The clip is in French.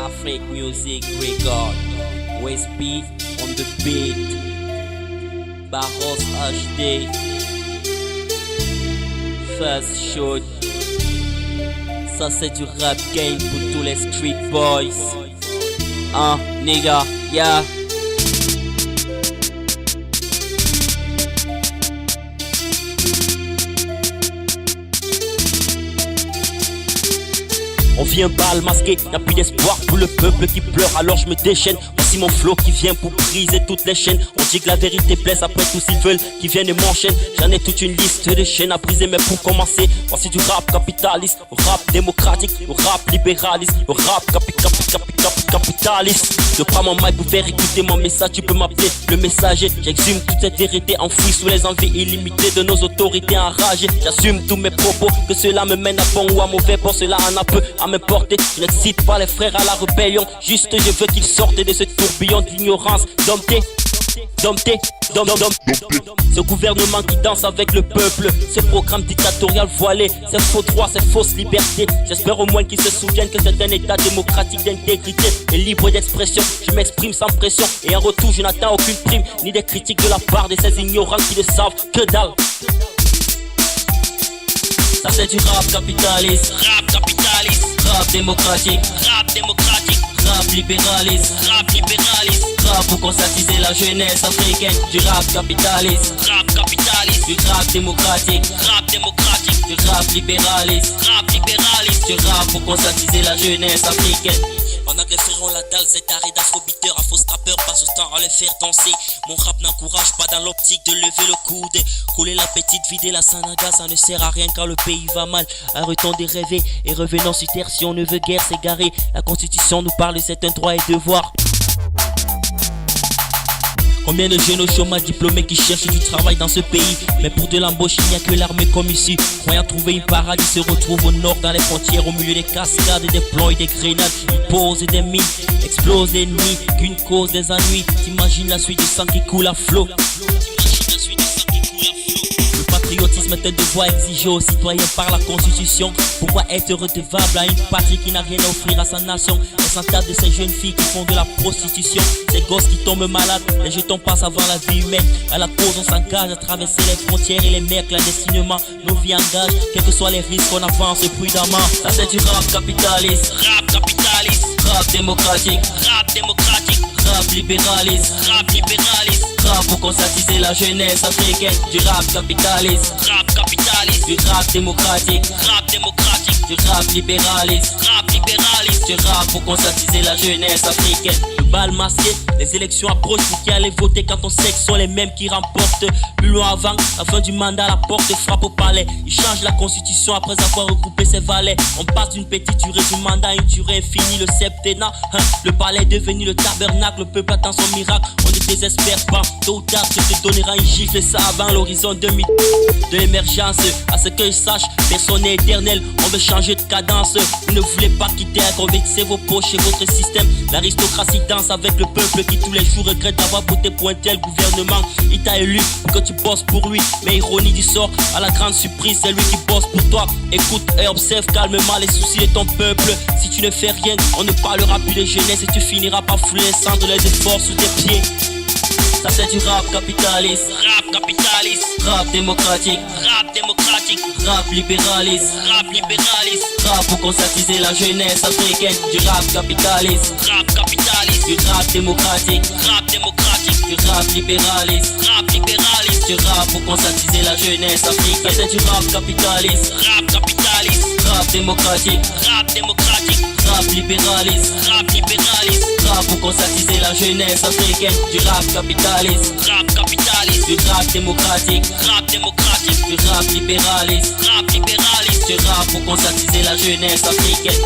Afrique Music Record. West Beat on the beat. Barros HD. First Shot. Ça c'est du rap game pour tous les street boys. Hein, nigga, yeah. On vient bal masqué, y'a plus d'espoir pour le peuple qui pleure, alors je me déchaîne. Voici mon flow qui vient pour briser toutes les chaînes. On dit que la vérité blesse, après tous ils veulent qui viennent et m'enchaînent. J'en ai toute une liste de chaînes à briser, mais pour commencer, voici du rap capitaliste, au rap démocratique, au rap libéraliste, au rap capitaliste. Je prends mon mic pour faire écouter mon message, tu peux m'appeler le messager. J'exhume toute cette vérité enfouie sous les envies illimitées de nos autorités enragées. J'assume tous mes propos, que cela me mène à bon ou à mauvais, pour cela en a peu à me porter. Je n'excite pas les frères à la rébellion, juste je veux qu'ils sortent de ce tourbillon d'ignorance. Dompté. Ce gouvernement qui danse avec le peuple, ce programme dictatorial voilé, ces faux droits, ces fausses libertés. J'espère au moins qu'ils se souviennent que c'est un état démocratique d'intégrité et libre d'expression. Je m'exprime sans pression et en retour je n'attends aucune prime ni des critiques de la part de ces ignorants qui ne savent que dalle. Ça c'est du rap capitaliste, rap démocratique, rap libéraliste, rap pour conscientiser la jeunesse africaine. Du rap capitaliste, du rap démocratique, du rap libéraliste, du rap pour conscientiser la jeunesse africaine. On agrefferont la dalle, cet arrêt d'afrobeater, à faux trappeurs, passe au temps à les faire danser. Mon rap n'encourage pas dans l'optique de lever le coude. Couler la petite, vider la sanaga, ça ne sert à rien quand le pays va mal. Arrêtons de rêver et revenons sur terre si on ne veut guère s'égarer. La constitution nous parle, c'est un droit et devoir. Combien de jeunes au chômage diplômés qui cherchent du travail dans ce pays, mais pour de l'embauche il n'y a que l'armée comme ici. Croyant trouver une paradis se retrouvent au nord dans les frontières, au milieu des cascades et des plans et des grenades. Ils posent des mines, explosent l'ennemi, qu'une cause des ennuis. T'imagines la suite du sang qui coule à flot. Le patriotisme est un devoir exigé aux citoyens par la constitution. Pourquoi être redevable à une patrie qui n'a rien à offrir à sa nation? On s'entable de ces jeunes filles qui font de la prostitution, ces gosses qui tombent malades, les jetons passent avant la vie humaine. À la cause on s'engage à traverser les frontières et les mers clandestinement. Nos vies engagent, quels que soient les risques, on avance prudemment. Ça c'est du rap capitaliste, rap démocratique, rap libéraliste, rap pour conscientiser la jeunesse africaine. Du rap capitaliste, du rap démocratique, du rap libéraliste, du rap pour conscientiser la jeunesse africaine. Le bal masqué, les élections approchent, pour qui aller voter quand on sait que sont les mêmes qui remportent. Plus loin avant, la fin du mandat, la porte frappe au palais. Ils changent la constitution après avoir regroupé ses valets. On passe d'une petite durée du mandat à une durée infinie, le septennat. Le palais est devenu le tabernacle, le peuple attend son miracle. On ne désespère pas, tôt ou tard je te donnera une gifle, et ça avant l'horizon 2000 de l'émergence. À ce que je sache, personne n'est éternel, on veut changer de cadence. Vous ne voulez pas quitter, convertissez vos poches et votre système. L'aristocratie danse avec le peuple qui tous les jours regrette d'avoir voté pour un tel gouvernement. Il t'a élu pour que tu bosses pour lui, mais ironie du sort, à la grande surprise c'est lui qui bosse pour toi. Écoute et observe calmement les soucis de ton peuple. Si tu ne fais rien, on ne parlera plus de jeunesse et tu finiras par fouler les cendres, les efforts sous tes pieds. Ça c'est du rap capitaliste, rap démocratique, rap libéraliste, rap pour conscientiser la jeunesse africaine. Du rap capitaliste, du rap démocratique, du rap libéraliste, du rap pour conscientiser la jeunesse africaine. Ça c'est du rap capitaliste, rap démocratique, rap libéraliste, rap pour conscientiser la jeunesse africaine. Du rap capitaliste, du rap démocratique, du rap libéraliste, du rap pour conscientiser la jeunesse africaine.